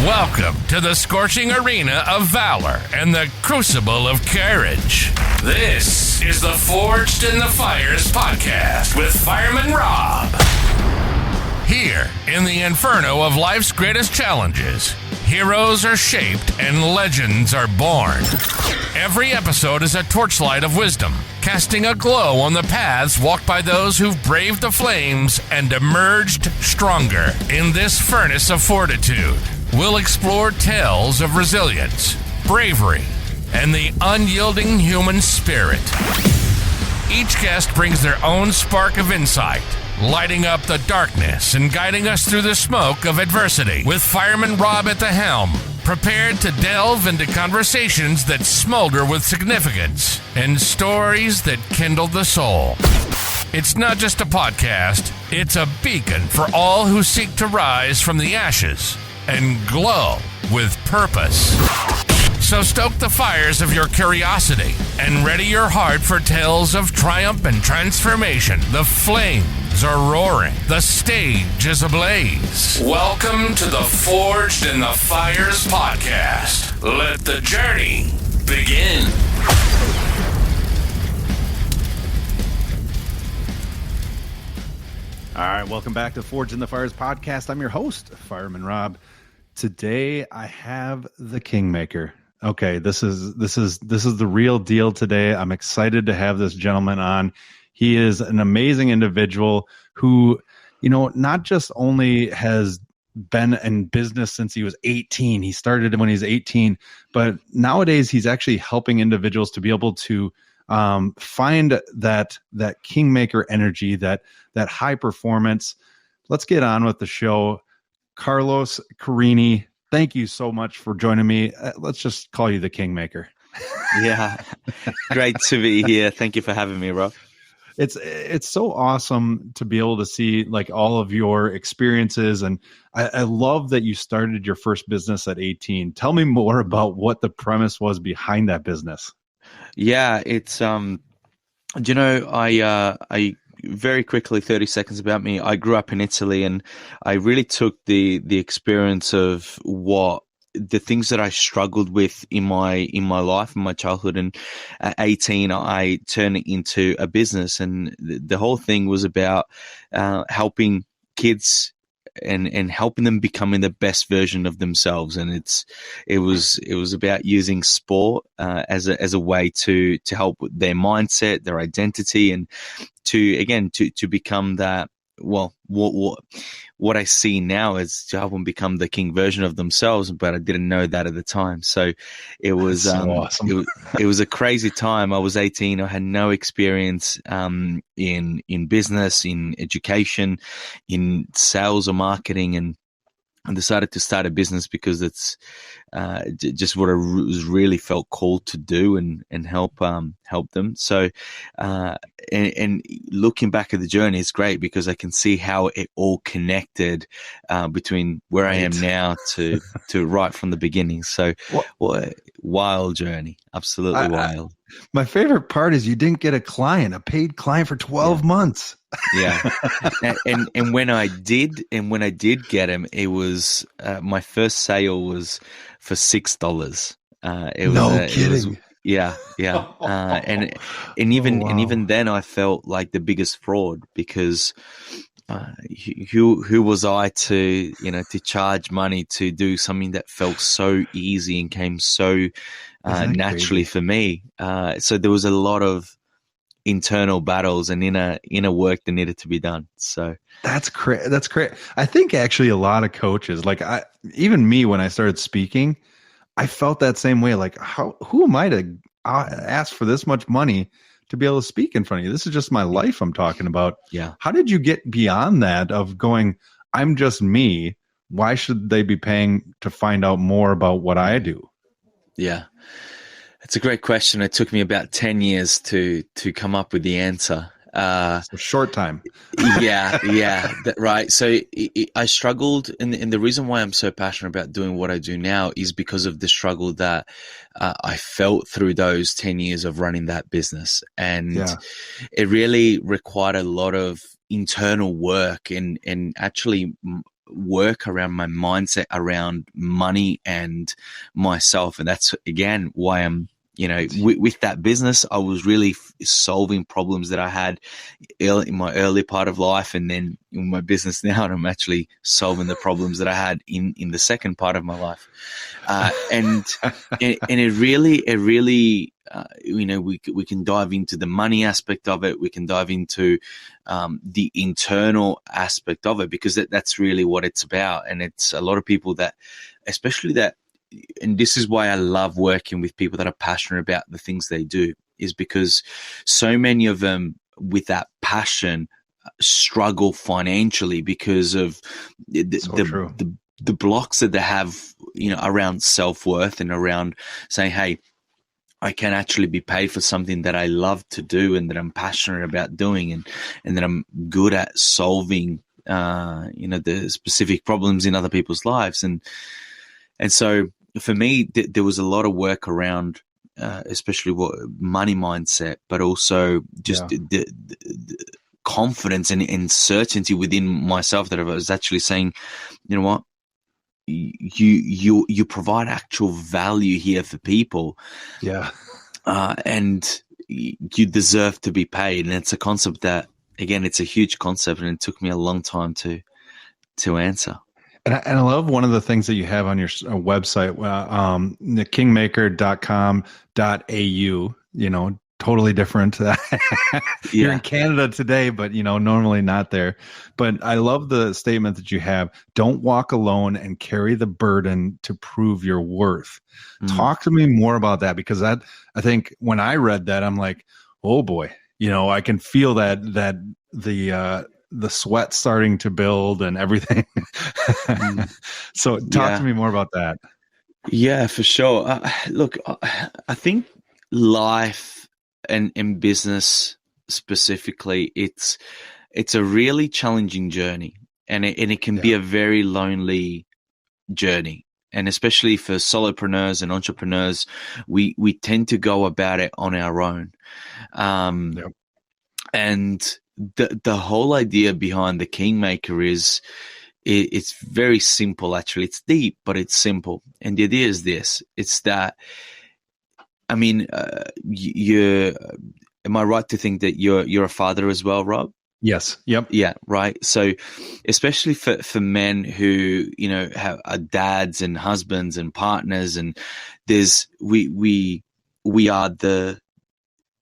Welcome to the scorching arena of valor and the crucible of courage. This is the Forged in the Fires podcast with Fireman Rob. Here, in the inferno of life's greatest challenges, heroes are shaped and legends are born. Every episode is a torchlight of wisdom, casting a glow on the paths walked by those who've braved the flames and emerged stronger. In this furnace of fortitude, we'll explore tales of resilience, bravery, and the unyielding human spirit. Each guest brings their own spark of insight, lighting up the darkness and guiding us through the smoke of adversity. With Fireman Rob at the helm, prepared to delve into conversations that smolder with significance and stories that kindle the soul. It's not just a podcast, it's a beacon for all who seek to rise from the ashes and glow with purpose. So stoke the fires of your curiosity and ready your heart for tales of triumph and transformation. The flames are roaring. The stage is ablaze. Welcome to the Forged in the Fires podcast. Let the journey begin. All right, welcome back to Forged in the Fires podcast. I'm your host, Fireman Rob. Today I have the Kingmaker. Okay, this is the real deal today. I'm excited to have this gentleman on. He is an amazing individual who, not just only has been in business since he was 18. He started when he was 18, but nowadays he's actually helping individuals to be able to find that Kingmaker energy, that high performance. Let's get on with the show. Carlo Chincarini, thank you so much for joining me. Let's just call you the Kingmaker. Yeah, great to be here. Thank you for having me, Rob. It's so awesome to be able to see like all of your experiences, and I love that you started your first business at 18. Tell me more about what the premise was behind that business. Yeah, it's I very quickly, 30 seconds about me. I grew up in Italy, and I really took the experience of what the things that I struggled with in my life, in my childhood, and at 18, I turned it into a business, and the whole thing was about helping kids and helping them becoming the best version of themselves. And it was about using sport as a way to help with their mindset, their identity, and to become that. Well, what I see now is to help them become the king version of themselves, but I didn't know that at the time. So it was so awesome. it was a crazy time. I was 18. I had no experience in business, in education, in sales or marketing, and I decided to start a business because it's just what I really felt called to do and help them. So and looking back at the journey, it's great because I can see how it all connected between where I am now to right from the beginning. So what a wild journey, absolutely wild. My favorite part is you didn't get a paid client for 12 months. Yeah. and when I did get him, it was my first sale was for $6. It was no kidding. It was, yeah. And even then I felt like the biggest fraud because who was I to charge money to do something that felt so easy and came so naturally for me. So there was a lot of internal battles and inner work that needed to be done. So that's great. I think actually a lot of coaches, like even me, when I started speaking, I felt that same way. Like, who am I to ask for this much money to be able to speak in front of you? This is just my life I'm talking about. Yeah. How did you get beyond that of going, I'm just me? Why should they be paying to find out more about what I do? Yeah. It's a great question. It took me about 10 years to come up with the answer. A short time. Yeah, right. So I struggled, and the reason why I'm so passionate about doing what I do now is because of the struggle that I felt through those 10 years of running that business. And it really required a lot of internal work and actually work around my mindset around money and myself. And that's, again, why I'm, with that business, I was really solving problems that I had in my early part of life, and then in my business now, and I'm actually solving the problems that I had in the second part of my life. And it really, we can dive into the money aspect of it. We can dive into the internal aspect of it, because that's really what it's about. And it's a lot of people that, especially that, and this is why I love working with people that are passionate about the things they do, is because so many of them with that passion struggle financially because of the blocks that they have, around self-worth and around saying, hey, I can actually be paid for something that I love to do and that I'm passionate about doing, and that I'm good at solving, the specific problems in other people's lives. And so for me, there was a lot of work around, especially what money mindset, but also just the confidence and certainty within myself that I was actually saying, you know what, you provide actual value here for people. Yeah. And you deserve to be paid. And it's a concept that, again, it's a huge concept, and it took me a long time to answer. And I love one of the things that you have on your website, the kingmaker.com.au, totally different. You're in Canada today, but, normally not there. But I love the statement that you have: don't walk alone and carry the burden to prove your worth. Talk to me more about that, because I think when I read that, I'm like, oh boy, I can feel that the sweat starting to build and everything. So talk to me more about that. Yeah, for sure. Look, I think life and business specifically, it's a really challenging journey, and it can be a very lonely journey. And especially for solopreneurs and entrepreneurs, we tend to go about it on our own. And the whole idea behind the Kingmaker is, it's very simple, actually. It's deep, but it's simple. And the idea is this: it's that, am I right to think that you're a father as well, Rob? Yes. Yep. Yeah. Right. So, especially for men who are dads and husbands and partners, and we are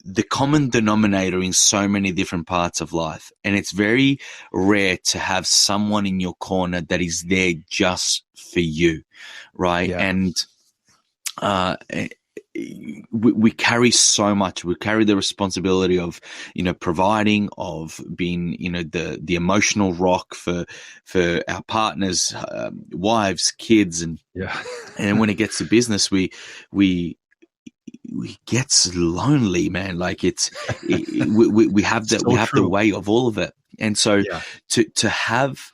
the common denominator in so many different parts of life. And it's very rare to have someone in your corner that is there just for you, right? Yeah. And we carry so much. We carry the responsibility of, providing, of being, the emotional rock for our partners, wives, kids. And and when it gets to business, we gets lonely, man. Like we have that, we have the weight of all of it. And so to have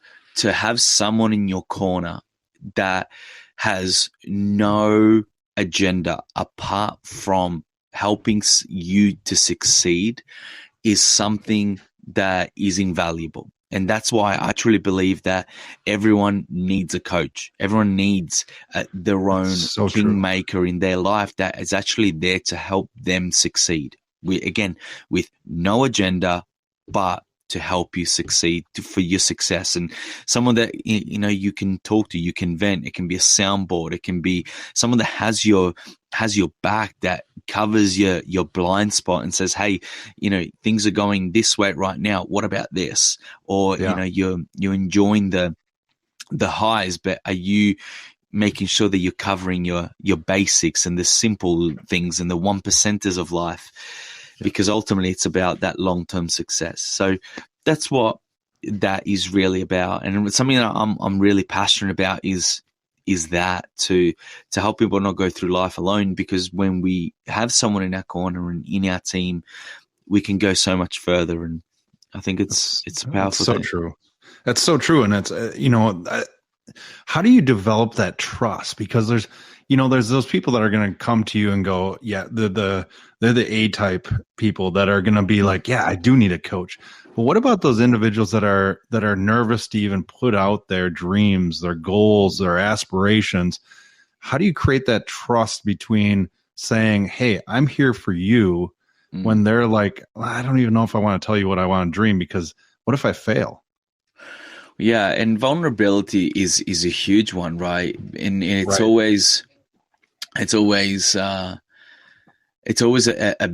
someone in your corner that has no agenda apart from helping you to succeed is something that is invaluable. And that's why I truly believe that everyone needs a coach. Everyone needs their own kingmaker in their life that is actually there to help them succeed. With no agenda, but to help you succeed, for your success. And someone that, you can talk to, you can vent. It can be a soundboard. It can be someone that has your back, that covers your blind spot and says, hey, things are going this way right now. What about this? Or, you're enjoying the highs, but are you making sure that you're covering your basics and the simple things and the 1%ers of life? Because ultimately it's about that long-term success. So that's what that is really about. And something that I'm really passionate about is that to help people not go through life alone, because when we have someone in our corner and in our team, we can go so much further. And I think it's a powerful thing. True. That's so true. And it's, how do you develop that trust? Because there's those people that are going to come to you and go, yeah, they're the A-type people that are going to be like, yeah, I do need a coach. But what about those individuals that are nervous to even put out their dreams, their goals, their aspirations? How do you create that trust between saying, hey, I'm here for you, when they're like, well, I don't even know if I want to tell you what I want to dream, because what if I fail? Yeah, and vulnerability is a huge one, right? And it's Right. always a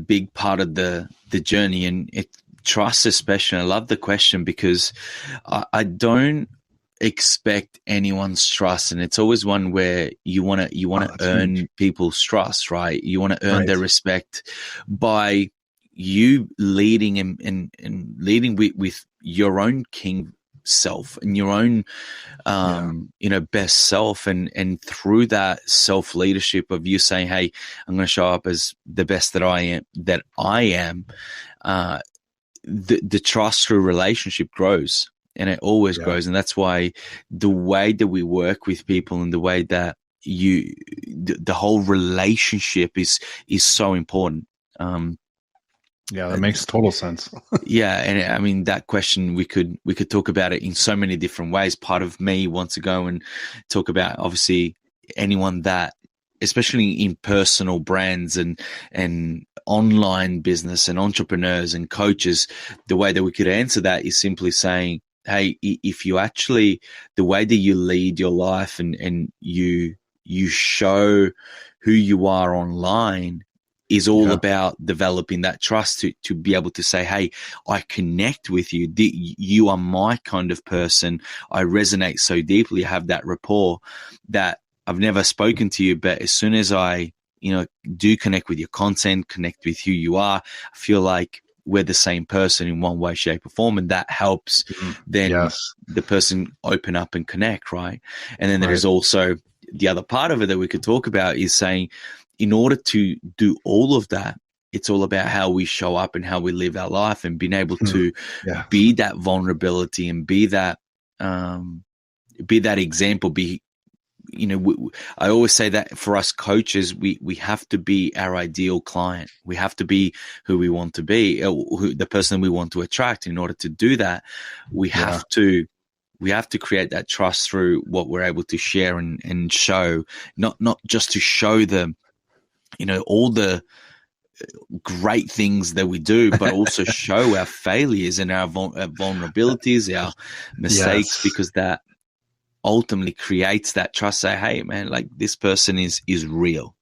big part of the journey, and trust especially. I love the question because I don't expect anyone's trust, and it's always one where you want to earn huge. people's trust, right? You want to earn Right. their respect by you leading and leading with your own king self and your own best self, and through that self leadership of you saying, hey, I'm going to show up as the best that I am, the trust through relationship grows, and it always grows. And that's why the way that we work with people and the way that the whole relationship is so important. Yeah, that makes total sense. Yeah, and I mean that question, we could talk about it in so many different ways. Part of me wants to go and talk about, obviously, anyone that, especially in personal brands and online business and entrepreneurs and coaches, the way that we could answer that is simply saying, hey, if you actually, the way that you lead your life and you show who you are online is all about developing that trust to be able to say, hey, I connect with you. You are my kind of person. I resonate so deeply. I have that rapport that I've never spoken to you, but as soon as I, do connect with your content, connect with who you are, I feel like we're the same person in one way, shape, or form. And that helps then the person open up and connect, right? And then there's also the other part of it that we could talk about is saying, in order to do all of that, it's all about how we show up and how we live our life, and being able to be that vulnerability and be that example. I always say that for us coaches, we have to be our ideal client. We have to be who we want to be, the person we want to attract. In order to do that, we have to create that trust through what we're able to share and show, not just to show them, all the great things that we do, but also show our failures and our vulnerabilities, our mistakes, because that ultimately creates that trust. Say, hey, man, like this person is real.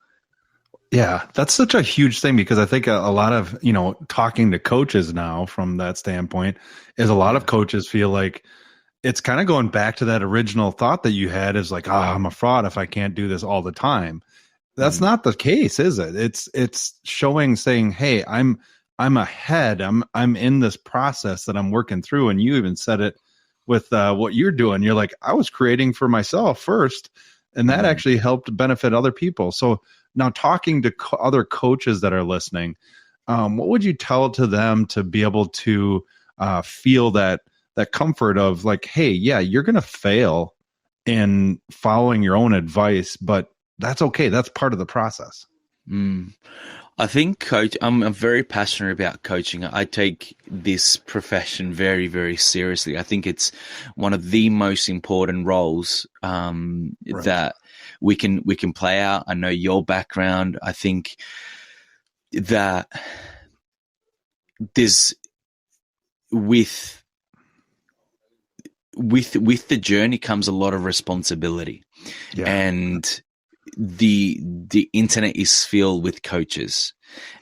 Yeah, that's such a huge thing, because I think a lot of, talking to coaches now from that standpoint is a lot of coaches feel like it's kind of going back to that original thought that you had, is like, I'm a fraud if I can't do this all the time. That's not the case, is it? It's saying, hey, I'm ahead. I'm in this process that I'm working through. And you even said it with what you're doing. You're like, I was creating for myself first, and that actually helped benefit other people. So now, talking to other coaches that are listening, what would you tell to them to be able to feel that comfort of like, hey, yeah, you're going to fail in following your own advice, but that's okay. That's part of the process. I think I'm very passionate about coaching. I take this profession very, very seriously. I think it's one of the most important roles that we can play out. I know your background. I think that there's with the journey comes a lot of responsibility, and the internet is filled with coaches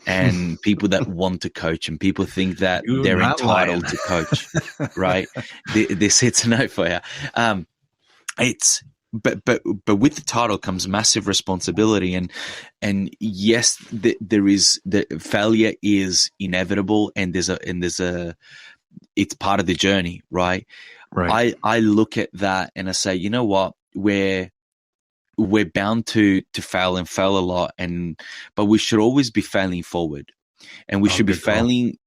and people that want to coach, and people think that they're entitled to coach, right? This hits a note for you. But with the title comes massive responsibility, and yes, there is, the failure is inevitable, and there's a it's part of the journey, right? Right. I look at that and I say, you know what, we're bound to fail and fail a lot, but we should always be failing forward, and we should be failing,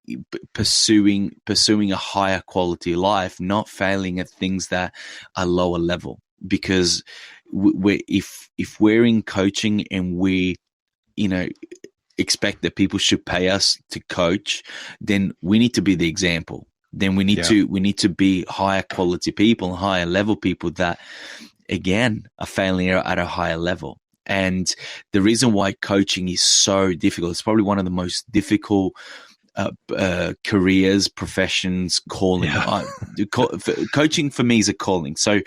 pursuing a higher quality life, not failing at things that are lower level. because if we're in coaching and we, expect that people should pay us to coach, then we need to be the example. Then we need to be higher quality people, higher level people that, again, are failing at a higher level. And the reason why coaching is so difficult, it's probably one of the most difficult careers, professions, calling. Coaching for me is a calling. So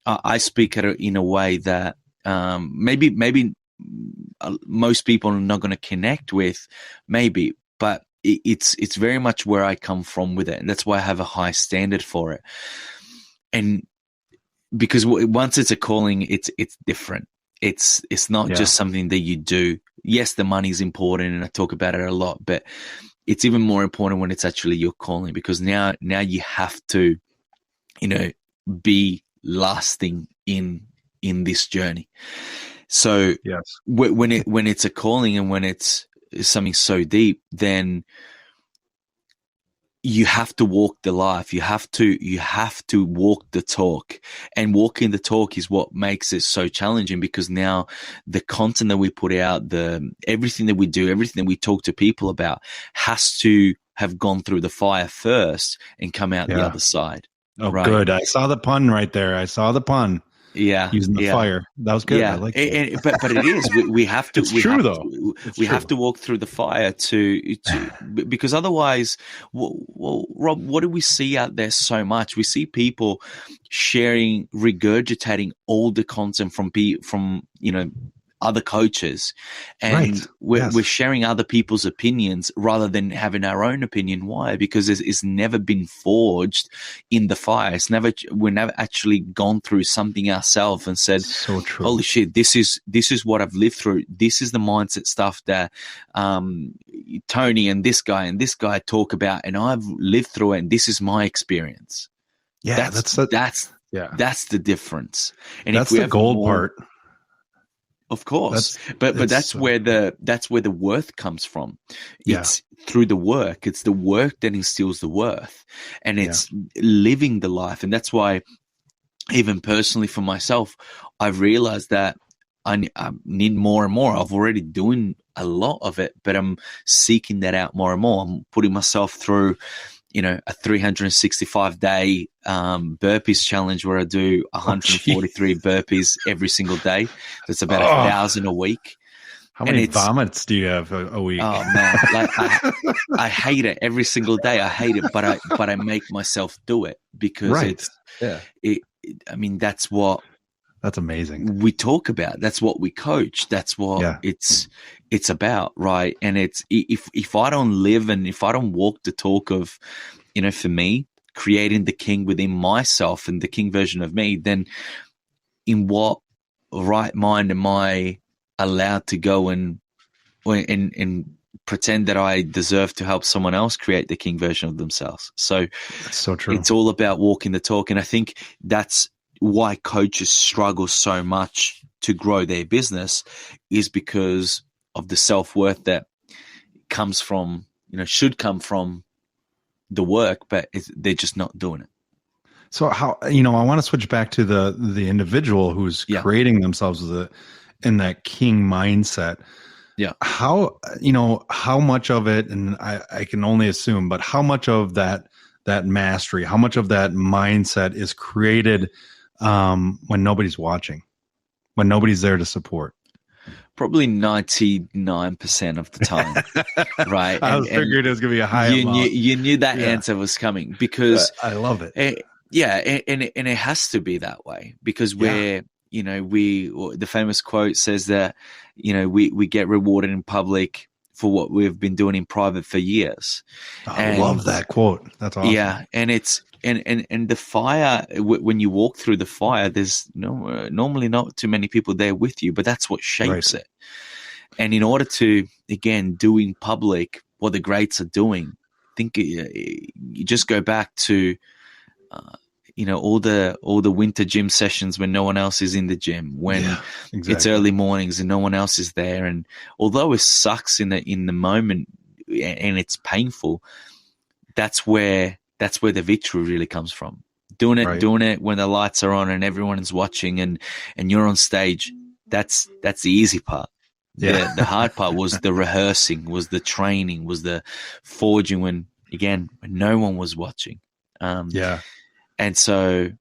I speak at it in a way that maybe most people are not going to connect with, maybe, but it's very much where I come from with it, and that's why I have a high standard for it. And because once it's a calling, it's different. It's not just something that you do. Yes, the money's important, and I talk about it a lot, but it's even more important when it's actually your calling, because now you have to, be lasting in this journey. So when it's a calling and when it's something so deep, then you have to walk the life. You have to walk the talk, and walking the talk is what makes it so challenging, because now the content that we put out, everything that we do, everything that we talk to people about has to have gone through the fire first and come out the other side. Oh, right? Good. I saw the pun right there. Yeah, using the fire. That was good. Yeah, I like but it is. We have to. It's we true, have though. We have to walk through the fire to because otherwise, well, Rob, what do we see out there so much? We see people sharing, regurgitating all the content from other coaches, and we're sharing other people's opinions rather than having our own opinion. Why? Because it's never been forged in the fire. We're never actually gone through something ourselves and said, so true. Holy shit, this is what I've lived through. This is the mindset stuff that Tony and this guy talk about, and I've lived through it, and this is my experience. Yeah, that's the difference. And that's if we the have gold part. Of course, but that's where the worth comes from. It's through the work. It's the work that instills the worth, and it's living the life. And that's why, even personally for myself, I've realized that I need more and more. I've already doing a lot of it, but I'm seeking that out more and more. I'm putting myself through, a 365-day burpees challenge where I do 143 burpees every single day. That's about 1,000 a week. How many vomits do you have a week? Oh man, I hate it every single day. I hate it, but I make myself do it because that's amazing. We talk about. That's what we coach. That's what it's about, right? And it's if I don't live and if I don't walk the talk of, for me, creating the king within myself and the king version of me, then in what right mind am I allowed to go and pretend that I deserve to help someone else create the king version of themselves? So that's so true. It's all about walking the talk, and I think that's why coaches struggle so much to grow their business, is because of the self-worth that comes from, should come from the work, but they're just not doing it. So how, I want to switch back to the individual who's creating themselves in that king mindset. Yeah. How much of it, and I can only assume, but how much of that mastery, how much of that mindset is created when nobody's watching, when nobody's there to support? Probably 99% of the time, right? I figured it was going to be a high amount. You knew that answer was coming, because I love it. And it has to be that way, because the famous quote says that, we get rewarded in public for what we've been doing in private for years. I love that quote. That's awesome. Yeah, and it's and the fire, when you walk through the fire, there's normally not too many people there with you, but that's what shapes it. And in order to, again, do in public what the greats are doing, I think you just go back to all the winter gym sessions when no one else is in the gym, when it's early mornings and no one else is there. And although it sucks in the moment and it's painful, that's where the victory really comes from. Doing it, Right. doing it when the lights are on and everyone is watching and you're on stage. That's the easy part. Yeah. The hard part was the rehearsing, was the training, was the forging when no one was watching. Yeah. And so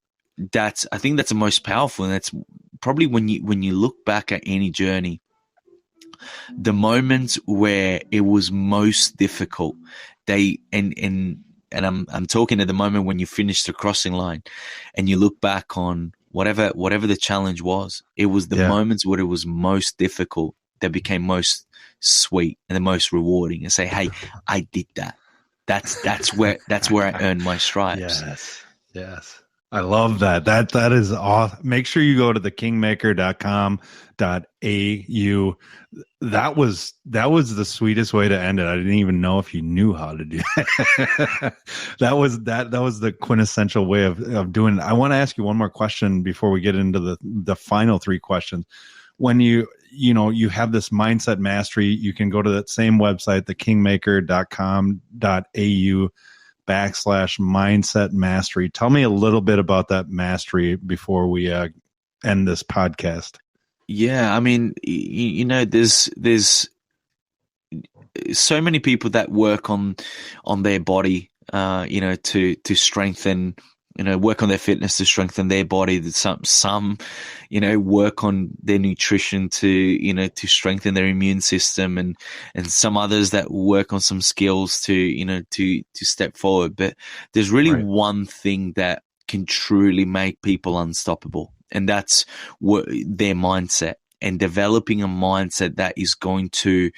I think that's the most powerful. And that's probably when you look back at any journey, the moments where it was most difficult, and I'm talking at the moment when you finish the crossing line and you look back on whatever the challenge was, it was the moments where it was most difficult that became most sweet and the most rewarding, and say, hey, I did that. That's where I earned my stripes. Yes. I love that. That is awesome. Make sure you go to the kingmaker.com.au. That was the sweetest way to end it. I didn't even know if you knew how to do it. that was the quintessential way of doing it. I want to ask you one more question before we get into the final three questions. When you have this mindset mastery, you can go to that same website, the kingmaker.com.au/mindset mastery. Tell me a little bit about that mastery before we end this podcast. Yeah, I mean, there's so many people that work on their body, to strengthen, work on their fitness to strengthen their body. Some work on their nutrition to strengthen their immune system, and some others that work on some skills to step forward. But there's really one thing that can truly make people unstoppable, and that's their mindset, and developing a mindset that is going to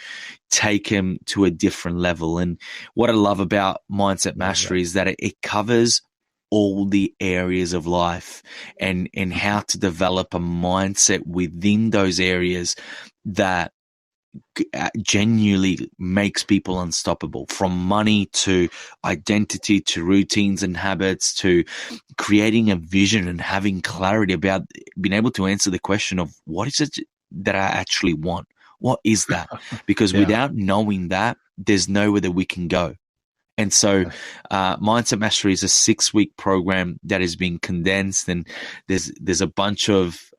take them to a different level. And what I love about mindset mastery is that it covers all the areas of life, and how to develop a mindset within those areas that genuinely makes people unstoppable, from money to identity to routines and habits to creating a vision and having clarity about being able to answer the question of what is it that I actually want? What is that? Because without knowing that, there's nowhere that we can go. And so Mindset Mastery is a 6-week program that is being condensed, and there's a bunch of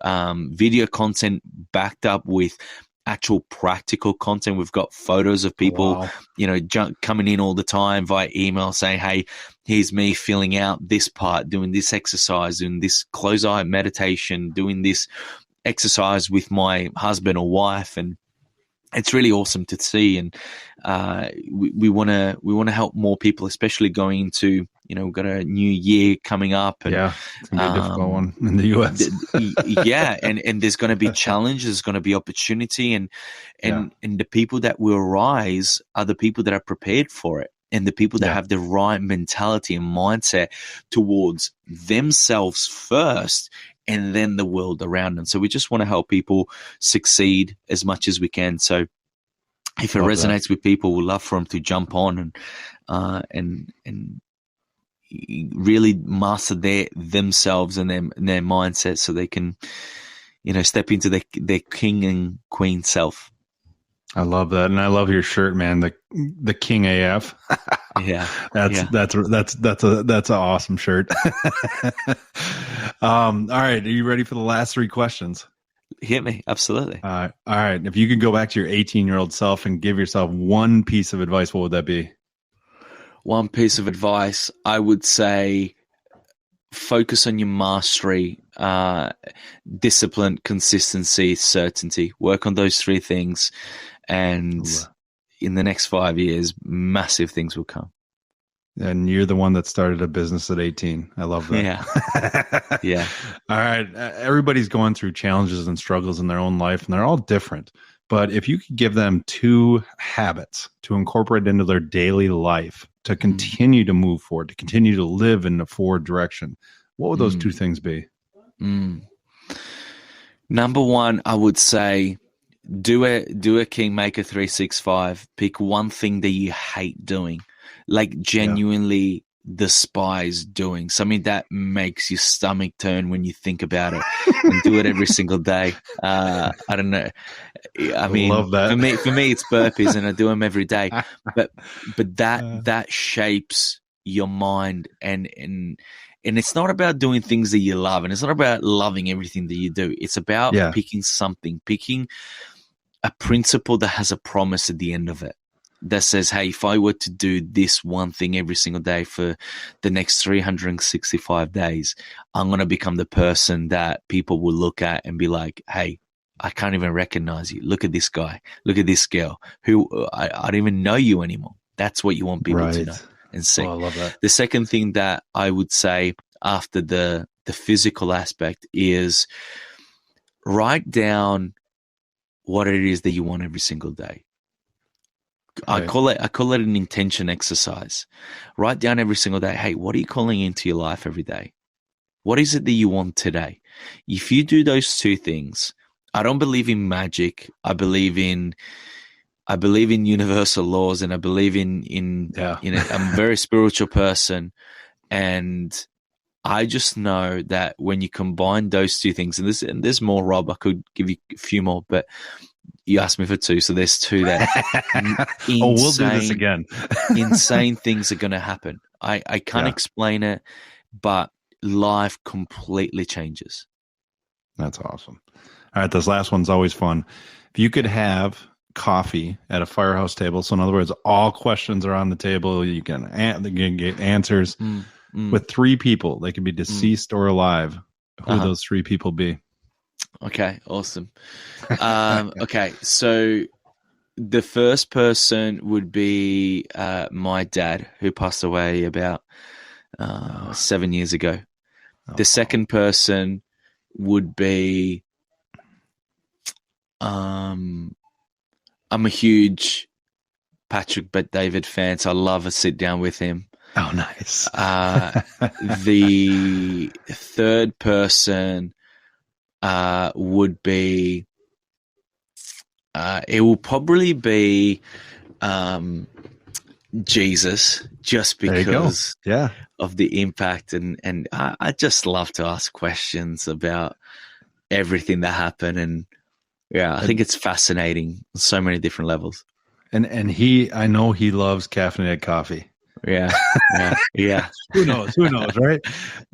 video content backed up with actual practical content. We've got photos of people, coming in all the time via email saying, hey, here's me filling out this part, doing this exercise, doing this close eye meditation, doing this exercise with my husband or wife. And it's really awesome to see. And we want to help more people, especially going into, we've got a new year coming up. And, it's going to be a difficult one in the U.S. And there's going to be challenge, there's going to be opportunity, and the people that will rise are the people that are prepared for it, and the people that have the right mentality and mindset towards themselves first, and then the world around them. So we just want to help people succeed as much as we can. So if it resonates with people, we'd love for them to jump on and really master themselves and their mindset, so they can, step into their king and queen self. I love that, and I love your shirt, man. The King AF. That's an awesome shirt. All right, are you ready for the last 3 questions? Hit me, absolutely. All right. If you could go back to your 18-year-old self and give yourself one piece of advice, what would that be? One piece of advice, I would say, focus on your mastery, discipline, consistency, certainty. Work on those 3 things, and in the next 5 years, massive things will come. And you're the one that started a business at 18. I love that. Yeah. All right. Everybody's going through challenges and struggles in their own life, and they're all different. But if you could give them 2 habits to incorporate into their daily life to continue to move forward, to continue to live in the forward direction, what would those 2 things be? Number 1, I would say, do a Kingmaker 365. Pick one thing that you hate doing, like genuinely despise doing, something that makes your stomach turn when you think about it, and do it every single day. I don't know. I mean, love that. For me, it's burpees, and I do them every day. But that shapes your mind, and And it's not about doing things that you love, and it's not about loving everything that you do. It's about picking a principle that has a promise at the end of it, that says, hey, if I were to do this one thing every single day for the next 365 days, I'm going to become the person that people will look at and be like, hey, I can't even recognize you. Look at this guy. Look at this girl who I don't even know you anymore. That's what you want people to know and see. Oh, I love that. The second thing that I would say after the physical aspect is write down what it is that you want every single day. Right. I call it an intention exercise. Write down every single day, hey, what are you calling into your life every day? What is it that you want today? If you do those two things, I don't believe in magic. I believe in universal laws, and I believe in I'm a very spiritual person, and I just know that when you combine those two things, and there's more, Rob, I could give you a few more, but you asked me for two, so there's two that we'll do this again. Insane things are going to happen. I can't explain it, but life completely changes. That's awesome. All right, this last one's always fun. If you could have coffee at a firehouse table, so in other words, all questions are on the table, you can get answers with three people. They could be deceased or alive. Who would those three people be? Okay, awesome. Okay, so the first person would be my dad, who passed away about 7 years ago. The second person would be I'm a huge Patrick Bet-David fan, so I love a sit down with him. Oh, nice. The third person would be it will probably be Jesus, just because of the impact, and I just love to ask questions about everything that happened, and I think it's fascinating on so many different levels. And I know he loves caffeinated coffee. Yeah. Who knows, right?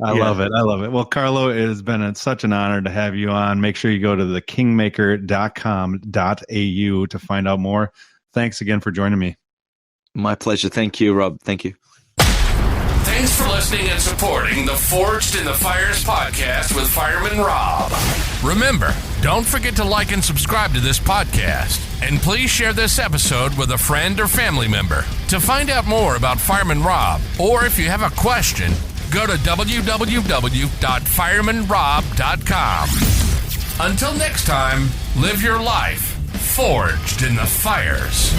I love it. Well, Carlo, it has been such an honor to have you on. Make sure you go to the kingmaker.com.au to find out more. Thanks again for joining me. My pleasure. Thank you, Rob. Thank you. Thanks for listening and supporting the Forged in the Fires podcast with Fireman Rob. Remember, don't forget to like and subscribe to this podcast. And please share this episode with a friend or family member. To find out more about Fireman Rob, or if you have a question, go to www.firemanrob.com. Until next time, live your life forged in the fires.